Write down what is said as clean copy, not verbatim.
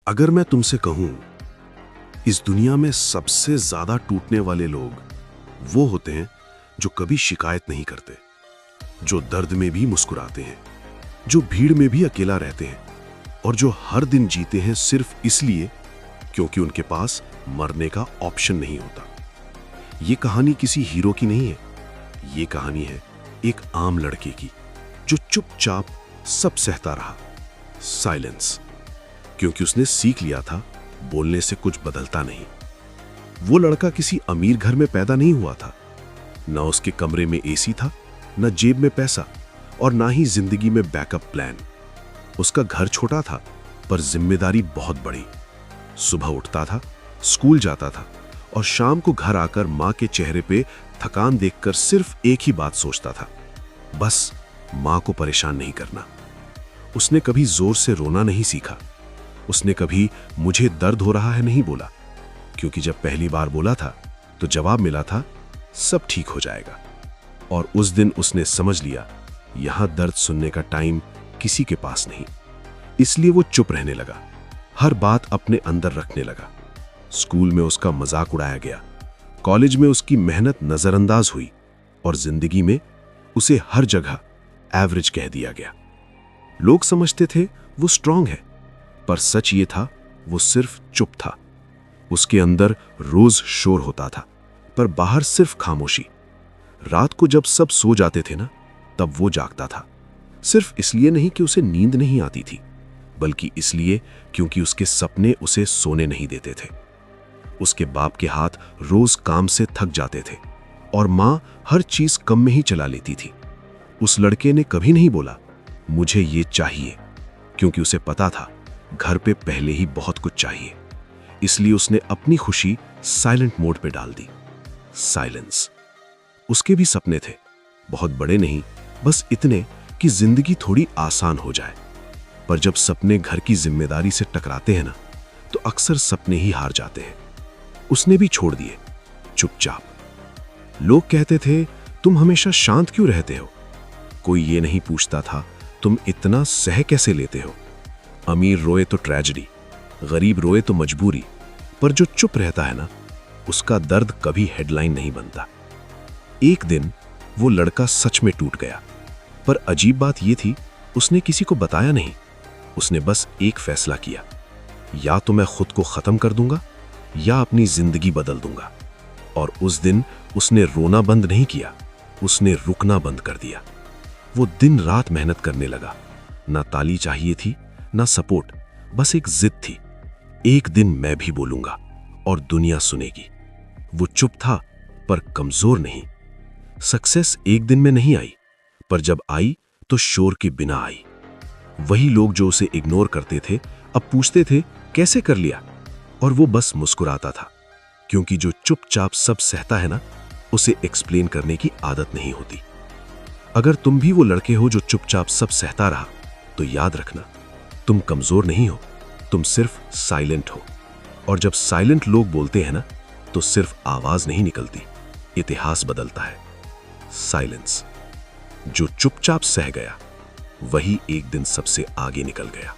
अगर मैं तुमसे कहूं, इस दुनिया में सबसे ज्यादा टूटने वाले लोग वो होते हैं जो कभी शिकायत नहीं करते, जो दर्द में भी मुस्कुराते हैं, जो भीड़ में भी अकेला रहते हैं और जो हर दिन जीते हैं सिर्फ इसलिए क्योंकि उनके पास मरने का ऑप्शन नहीं होता। ये कहानी किसी हीरो की नहीं है, ये कहानी है एक आम लड़के की जो चुपचाप सब सहता रहा। साइलेंस। क्योंकि उसने सीख लिया था बोलने से कुछ बदलता नहीं। वो लड़का किसी अमीर घर में पैदा नहीं हुआ था। ना उसके कमरे में एसी था, ना जेब में पैसा और ना ही जिंदगी में बैकअप प्लान। उसका घर छोटा था पर जिम्मेदारी बहुत बड़ी। सुबह उठता था, स्कूल जाता था और शाम को घर आकर मां के चेहरे पे थकान देखकर सिर्फ एक ही बात सोचता था, बस मां को परेशान नहीं करना। उसने कभी जोर से रोना नहीं सीखा। उसने कभी मुझे दर्द हो रहा है नहीं बोला, क्योंकि जब पहली बार बोला था तो जवाब मिला था सब ठीक हो जाएगा। और उस दिन उसने समझ लिया यहां दर्द सुनने का टाइम किसी के पास नहीं। इसलिए वो चुप रहने लगा, हर बात अपने अंदर रखने लगा। स्कूल में उसका मजाक उड़ाया गया, कॉलेज में उसकी मेहनत नजरअंदाज हुई और जिंदगी में उसे हर जगह एवरेज कह दिया गया। लोग समझते थे वो स्ट्रांग है, पर सच ये था वो सिर्फ चुप था। उसके अंदर रोज शोर होता था पर बाहर सिर्फ खामोशी। रात को जब सब सो जाते थे ना, तब वो जागता था, सिर्फ इसलिए नहीं कि उसे नींद नहीं आती थी, बल्कि इसलिए क्योंकि उसके सपने उसे सोने नहीं देते थे। उसके बाप के हाथ रोज काम से थक जाते थे और मां हर चीज कम में ही चला लेती थी। उस लड़के ने कभी नहीं बोला मुझे ये चाहिए, क्योंकि उसे पता था घर पे पहले ही बहुत कुछ चाहिए। इसलिए उसने अपनी खुशी साइलेंट मोड पे डाल दी। साइलेंस। उसके भी सपने थे, बहुत बड़े नहीं, बस इतने कि जिंदगी थोड़ी आसान हो जाए। पर जब सपने घर की जिम्मेदारी से टकराते हैं ना, तो अक्सर सपने ही हार जाते हैं। उसने भी छोड़ दिए, चुपचाप। लोग कहते थे तुम हमेशा शांत क्यों रहते हो? कोई ये नहीं पूछता था तुम इतना सह कैसे लेते हो? अमीर रोए तो ट्रेजेडी, गरीब रोए तो मजबूरी, पर जो चुप रहता है ना, उसका दर्द कभी हेडलाइन नहीं बनता। एक दिन वो लड़का सच में टूट गया, पर अजीब बात यह थी उसने किसी को बताया नहीं। उसने बस एक फैसला किया, या तो मैं खुद को खत्म कर दूंगा या अपनी जिंदगी बदल दूंगा। और उस दिन उसने रोना बंद नहीं किया, उसने रुकना बंद कर दिया। वो दिन रात मेहनत करने लगा। ना ताली चाहिए थी, ना सपोर्ट, बस एक जिद थी, एक दिन मैं भी बोलूंगा और दुनिया सुनेगी। वो चुप था पर कमजोर नहीं। सक्सेस एक दिन में नहीं आई, पर जब आई तो शोर के बिना आई। वही लोग जो उसे इग्नोर करते थे अब पूछते थे कैसे कर लिया, और वो बस मुस्कुराता था, क्योंकि जो चुपचाप सब सहता है ना, उसे एक्सप्लेन करने की आदत नहीं होती। अगर तुम भी वो लड़के हो जो चुपचाप सब सहता रहा, तो याद रखना तुम कमजोर नहीं हो, तुम सिर्फ साइलेंट हो। और जब साइलेंट लोग बोलते हैं ना, तो सिर्फ आवाज नहीं निकलती, इतिहास बदलता है। साइलेंस। जो चुपचाप सह गया, वही एक दिन सबसे आगे निकल गया।